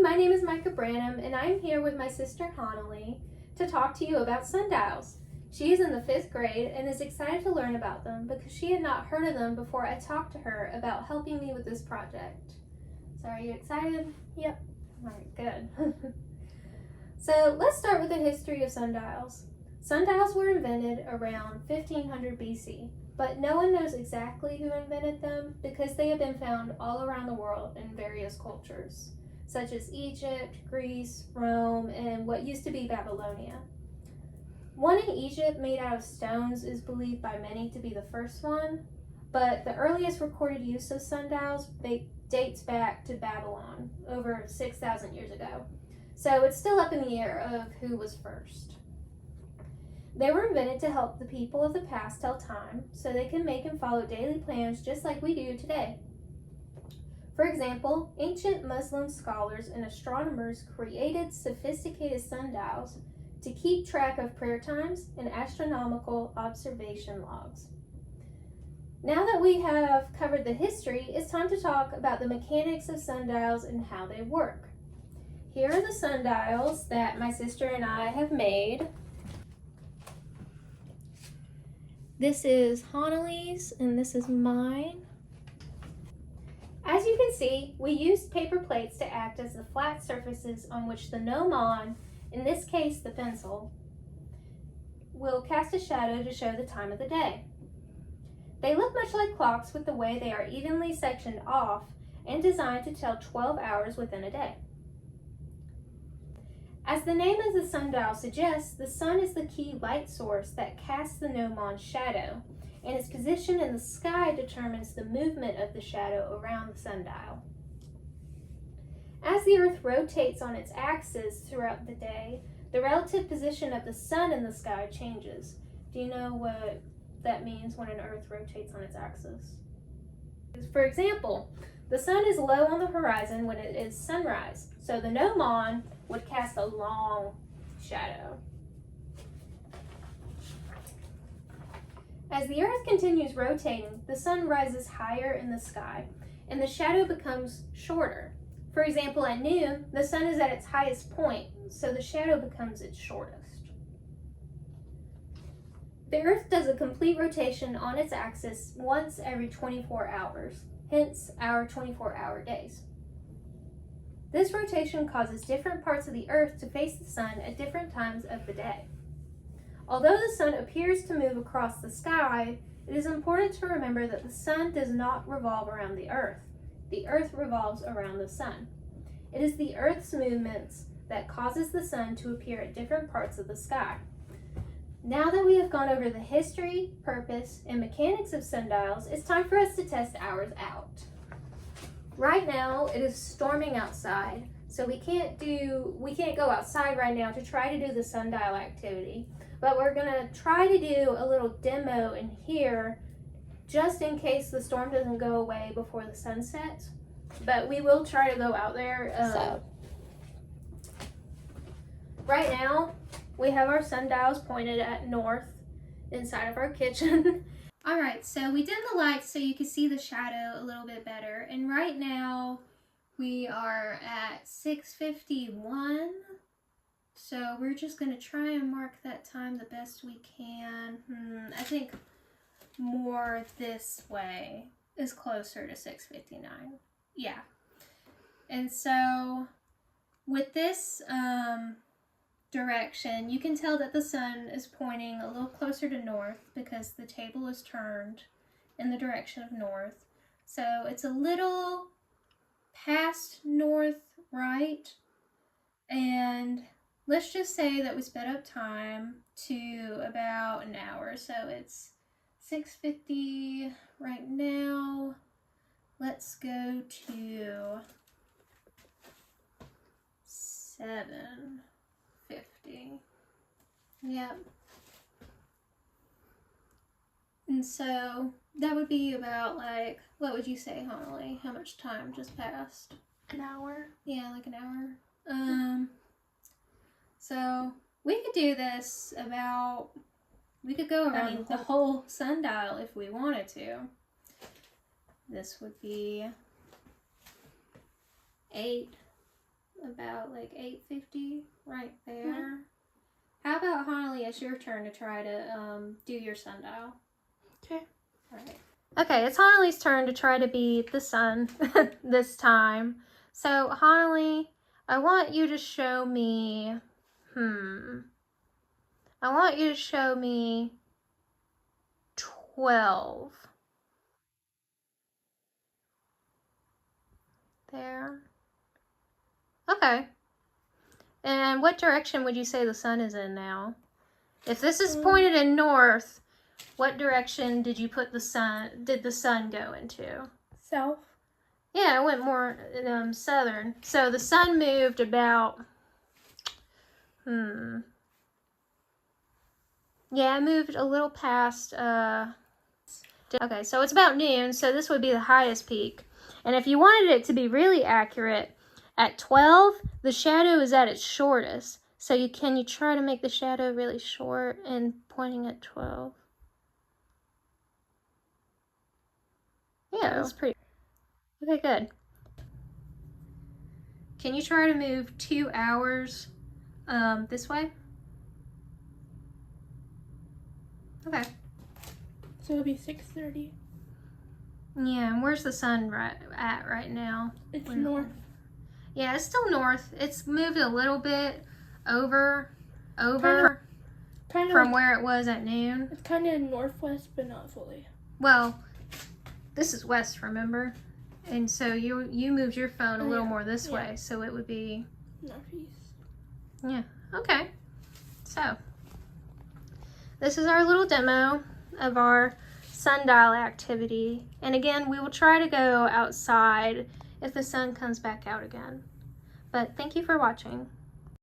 my name is Mica Branam, and I'm here with my sister Hanali to talk to you about sundials. She is in the 5th grade and is excited to learn about them because she had not heard of them before I talked to her about helping me with this project. So are you excited? Yep. Alright, good. So let's start with the history of sundials. Sundials were invented around 1500 BC, but no one knows exactly who invented them because they have been found all around the world in various cultures, such as Egypt, Greece, Rome, and what used to be Babylonia. One in Egypt made out of stones is believed by many to be the first one, but the earliest recorded use of sundials dates back to Babylon, over 6,000 years ago. So it's still up in the air of who was first. They were invented to help the people of the past tell time so they can make and follow daily plans just like we do today. For example, ancient Muslim scholars and astronomers created sophisticated sundials to keep track of prayer times and astronomical observation logs. Now that we have covered the history, it's time to talk about the mechanics of sundials and how they work. Here are the sundials that my sister and I have made. This is Hanali's and this is mine. As you can see, we used paper plates to act as the flat surfaces on which the gnomon, in this case the pencil, will cast a shadow to show the time of the day. They look much like clocks with the way they are evenly sectioned off and designed to tell 12 hours within a day. As the name of the sundial suggests, the sun is the key light source that casts the gnomon's shadow, and its position in the sky determines the movement of the shadow around the sundial. As the Earth rotates on its axis throughout the day, the relative position of the sun in the sky changes. Do you know what that means when an Earth rotates on its axis? For example, the sun is low on the horizon when it is sunrise, so the gnomon would cast a long shadow. As the Earth continues rotating, the sun rises higher in the sky, and the shadow becomes shorter. For example, at noon, the sun is at its highest point, so the shadow becomes its shortest. The Earth does a complete rotation on its axis once every 24 hours, hence our 24-hour days. This rotation causes different parts of the Earth to face the sun at different times of the day. Although the sun appears to move across the sky, it is important to remember that the sun does not revolve around the Earth. The Earth revolves around the sun. It is the Earth's movements that causes the sun to appear at different parts of the sky. Now that we have gone over the history, purpose, and mechanics of sundials, it's time for us to test ours out. Right now, it is storming outside, so we can't go outside right now to try to do the sundial activity, but we're gonna try to do a little demo in here just in case the storm doesn't go away before the sun sets. But we will try to go out there. Right now, we have our sundials pointed at north inside of our kitchen. Alright, so we dimmed the lights so you can see the shadow a little bit better. And right now, we are at 6:51. So we're just going to try and mark that time the best we can. I think more this way is closer to 6:59. Yeah. And so with this direction, you can tell that the sun is pointing a little closer to north because the table is turned in the direction of north. So it's a little past north right, and let's just say that we sped up time to about an hour. So it's 6:50 right now. Let's go to 7:50. Yep. And so that would be about, like, what would you say, Hanali? How much time just passed? An hour. Yeah, like an hour. So we could do this we could go around the whole sundial if we wanted to. This would be 8, about like 8:50 right there. How about Honolulu? It's your turn to try to do your sundial. Okay. All right. Okay, it's Honolulu's turn to try to beat the sun this time. So Honolulu, I want you to show me. I want you to show me 12. There. Okay. And what direction would you say the sun is in now? If this is pointed in north, what direction did you put the sun? Did the sun go into? South. Yeah, it went more southern. So the sun moved about. Yeah, it moved a little past. Okay, so it's about noon. So this would be the highest peak. And if you wanted it to be really accurate, at 12, the shadow is at its shortest. So can you try to make the shadow really short and pointing at 12? Yeah, that's pretty. Okay, good. Can you try to move 2 hours this way? Okay. So it'll be 6:30. Yeah, and where's the sun at right now? It's north. Yeah, it's still north. It's moved a little bit over from where it was at noon. It's kind of northwest, but not fully. Well, this is west, remember? And so you moved your phone a little more this way, so it would be northeast. Yeah, okay. So, this is our little demo of our sundial activity. And again, we will try to go outside if the sun comes back out again. But thank you for watching.